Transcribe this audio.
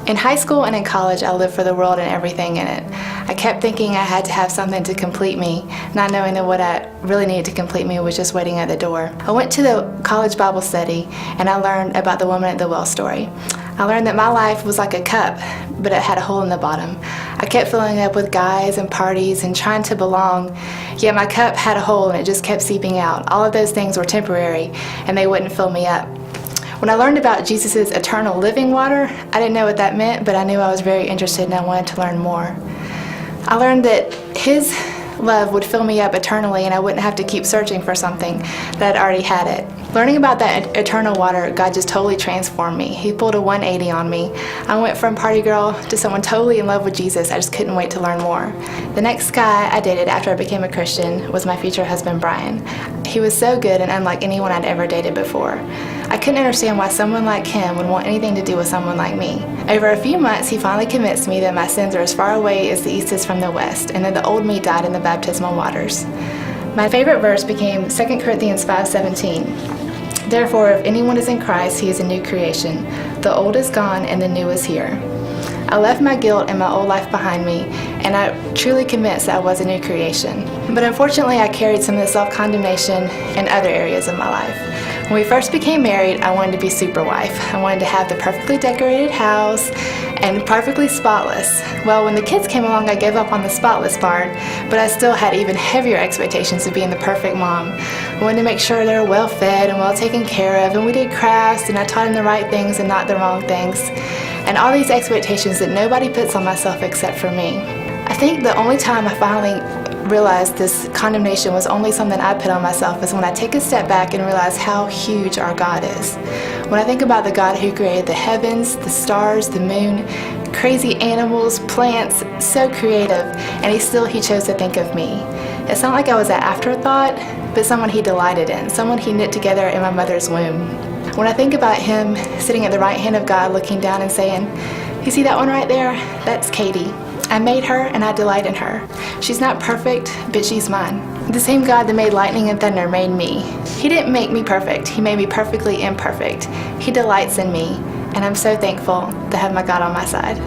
In high school and in college, I lived for the world and everything in it. I kept thinking I had to have something to complete me, not knowing that what I really needed to complete me was just waiting at the door. I went to the college Bible study and I learned about the woman at the well story. I learned that my life was like a cup, but it had a hole in the bottom. I kept filling it up with guys and parties and trying to belong, yet my cup had a hole and it just kept seeping out. All of those things were temporary and they wouldn't fill me up. When I learned about Jesus' eternal living water, I didn't know what that meant, but I knew I was very interested and I wanted to learn more. I learned that His love would fill me up eternally and I wouldn't have to keep searching for something that already had it. Learning about that eternal water, God just totally transformed me. He pulled a 180 on me. I went from party girl to someone totally in love with Jesus. I just couldn't wait to learn more. The next guy I dated after I became a Christian was my future husband, Brian. He was so good and unlike anyone I'd ever dated before. I couldn't understand why someone like him would want anything to do with someone like me. Over a few months, he finally convinced me that my sins are as far away as the east is from the west, and that the old me died in the baptismal waters. My favorite verse became 2 Corinthians 5:17. Therefore, if anyone is in Christ, he is a new creation. The old is gone and the new is here. I left my guilt and my old life behind me, and I'm truly convinced that I was a new creation. But unfortunately, I carried some of the self-condemnation in other areas of my life. When we first became married, I wanted to be super wife. I wanted to have the perfectly decorated house and perfectly spotless. Well, when the kids came along, I gave up on the spotless part, but I still had even heavier expectations of being the perfect mom. I wanted to make sure they were well fed and well taken care of, and we did crafts, and I taught them the right things and not the wrong things. And all these expectations that nobody puts on myself except for me. I think the only time I finally realized this condemnation was only something I put on myself is when I take a step back and realize how huge our God is. When I think about the God who created the heavens, the stars, the moon, crazy animals, plants, so creative, and He chose to think of me. It's not like I was an afterthought, but someone He delighted in, someone He knit together in my mother's womb. When I think about Him sitting at the right hand of God looking down and saying, "You see that one right there? That's Katie. I made her and I delight in her. She's not perfect, but she's mine." The same God that made lightning and thunder made me. He didn't make me perfect. He made me perfectly imperfect. He delights in me, and I'm so thankful to have my God on my side.